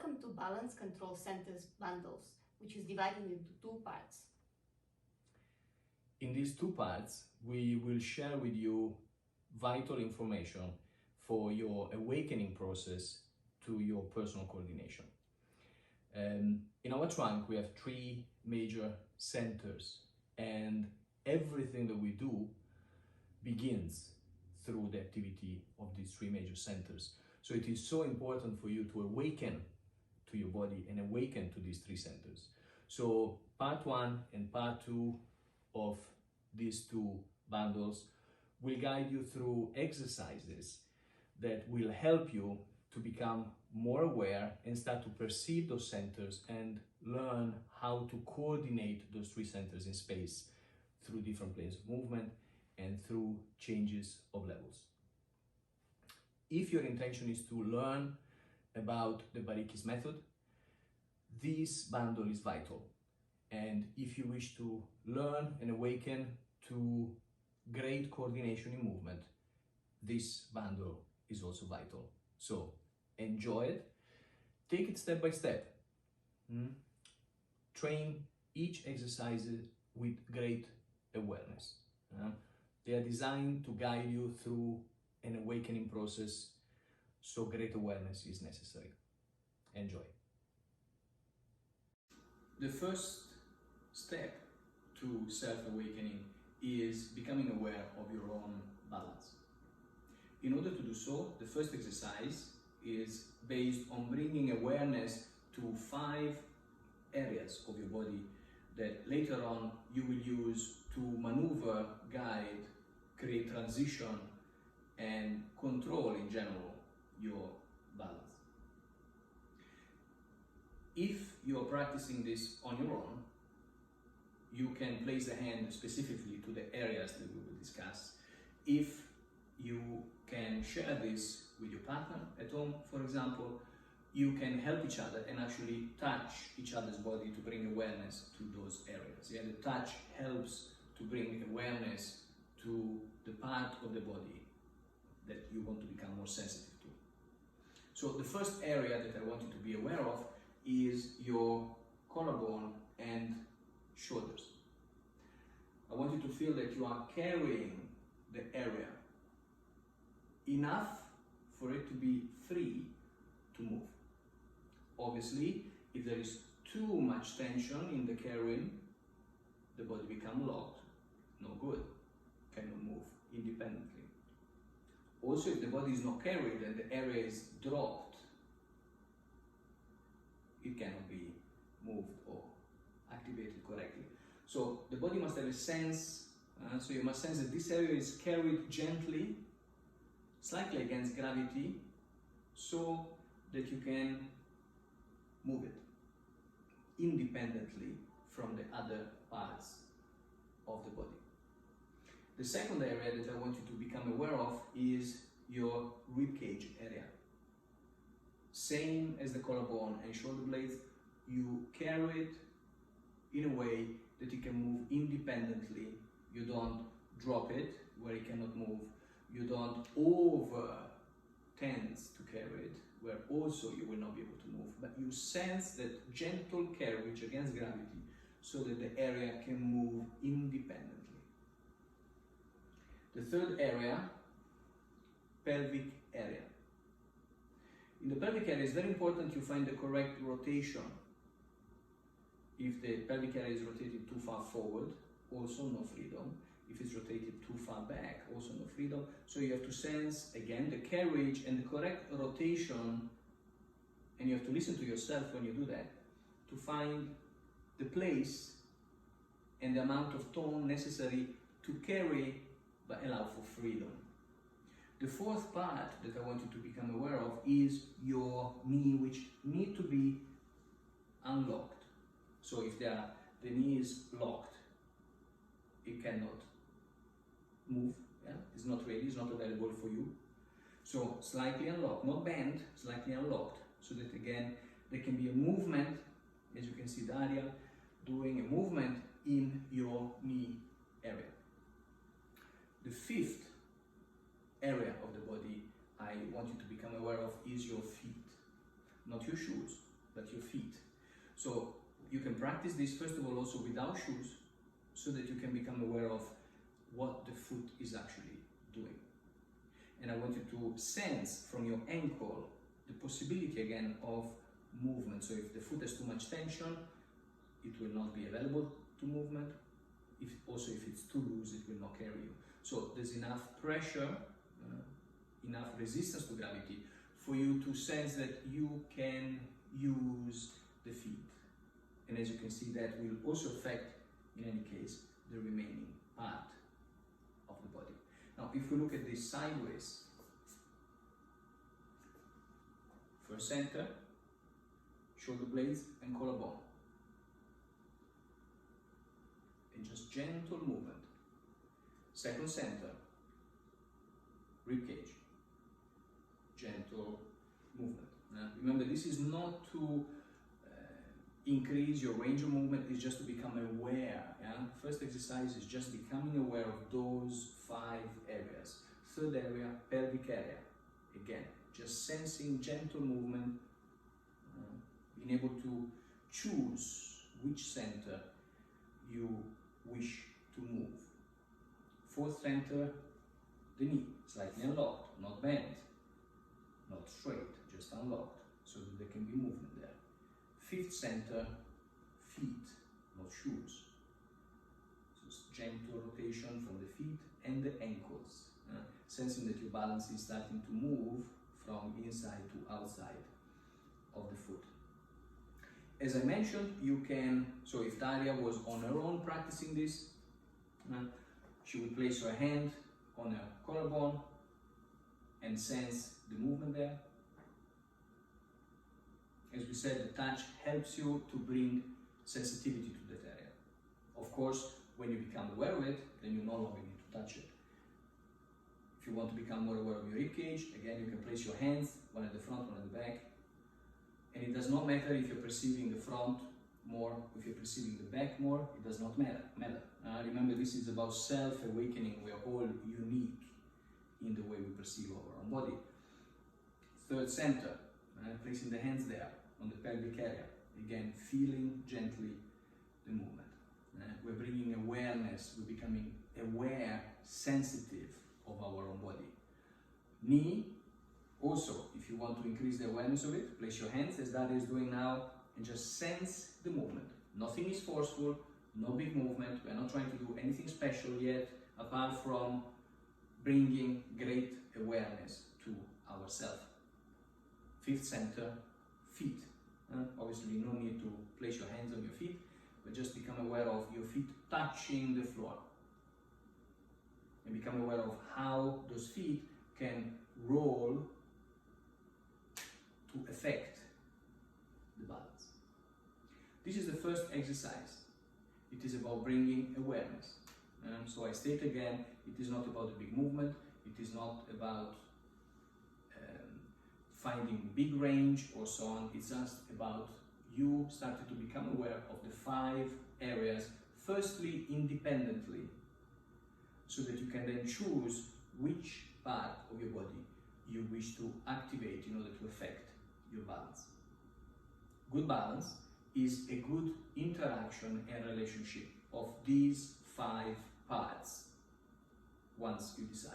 Welcome to Balance Control Centers Bundles, which is divided into two parts. In these two parts, we will share with you vital information for your awakening process to your personal coordination. In our trunk, we have three major centers, and everything that we do begins through the activity of these three major centers. So it is so important for you to awaken to your body and awaken to these three centers. So part one and part two of these two bundles will guide you through exercises that will help you to become more aware and start to perceive those centers and learn how to coordinate those three centers in space through different planes of movement and through changes of levels. If your intention is to learn about the Baricchi's method, this bundle is vital. And if you wish to learn and awaken to great coordination in movement, this bundle is also vital. So enjoy it, take it step by step. Train each exercise with great awareness. They are designed to guide you through an awakening process, so great awareness is necessary. Enjoy. The first step to self-awakening is becoming aware of your own balance. In order to do so, the first exercise is based on bringing awareness to 5 areas of your body that later on you will use to maneuver, guide, create transition, and control in general your balance. If you are practicing this on your own, you can place the hand specifically to the areas that we will discuss. If you can share this with your partner at home, for example, you can help each other and actually touch each other's body to bring awareness to those areas. Yeah, the touch helps to bring awareness to the part of the body that you want to become more sensitive to. So the first area that I want you to be aware of is your collarbone and shoulders. I want you to feel that you are carrying the area enough for it to be free to move. Obviously, if there is too much tension in the carrying, the body becomes locked, no good, cannot move independently. Also, if the body is not carried and the area is dropped, it cannot be moved or activated correctly. So the body must have a sense, so you must sense that this area is carried gently, slightly against gravity, so that you can move it independently from the other parts of the body. The second area that I want you to become aware of is your ribcage area. Same as the collarbone and shoulder blades, you carry it in a way that it can move independently. You don't drop it where it cannot move. You don't over tense to carry it, where also you will not be able to move. But you sense that gentle carriage against gravity so that the area can move independently. The third area, pelvic area. In the pelvic area, it's very important you find the correct rotation. If the pelvic area is rotated too far forward, also no freedom. If it's rotated too far back, also no freedom. So you have to sense, again, the carriage and the correct rotation, and you have to listen to yourself when you do that, to find the place and the amount of tone necessary to carry but allow for freedom. The fourth part that I want you to become aware of is your knee, which need to be unlocked. So if the knee is locked, it cannot move, yeah? It's not ready, it's not available for you. So slightly unlocked, not bent, slightly unlocked, so that again, there can be a movement, as you can see Daria doing a movement in your knee area. The fifth area of the body I want you to become aware of is your feet, not your shoes. So you can practice this first of all also without shoes, so that you can become aware of what the foot is actually doing. And I want you to sense from your ankle the possibility again of movement. So if the foot has too much tension, it will not be available to movement. If it's too loose, it will not carry you. So there's enough pressure, enough resistance to gravity for you to sense that you can use the feet. And as you can see, that will also affect, in any case, the remaining part of the body. Now, if we look at this sideways, first center, shoulder blades and collarbone. And just gentle movement. Second center, rib cage, gentle movement. Remember, this is not to increase your range of movement, it's just to become aware. First exercise is just becoming aware of those 5 areas. Third area, pelvic area. Again, just sensing gentle movement, being able to choose which center you wish to move. Fourth center, the knee, slightly unlocked, not bent, not straight, just unlocked, so that there can be movement there. Fifth center, feet, not shoes. So it's gentle rotation from the feet and the ankles, sensing that your balance is starting to move from inside to outside of the foot. As I mentioned, you can, so if Daria was on her own practicing this, she would place her hand on her collarbone and sense the movement there. As we said, the touch helps you to bring sensitivity to that area. Of course, when you become aware of it, then you no longer need to touch it. If you want to become more aware of your rib cage, again, you can place your hands, one at the front, one at the back. And it does not matter if you're perceiving the front more, if you're perceiving the back more, it does not matter. Remember, this is about self-awakening. We are all unique in the way we perceive our own body. Third center, placing the hands there on the pelvic area. Again, feeling gently the movement. We're bringing awareness, we're becoming aware, sensitive of our own body. Knee, also, if you want to increase the awareness of it, place your hands as Daria is doing now and just sense the movement. Nothing is forceful, no big movement. We're not trying to do anything special yet, apart from bringing great awareness to ourselves. Fifth center, feet. Obviously, no need to place your hands on your feet, but just become aware of your feet touching the floor. And become aware of how those feet can roll to affect the balance. This is the first exercise. It is about bringing awareness. So I state again, it is not about the big movement, it is not about finding big range or so on, it's just about you starting to become aware of the 5 areas, firstly independently, so that you can then choose which part of your body you wish to activate in order to affect your balance. Good balance is a good interaction and relationship of these 5 parts once you decide.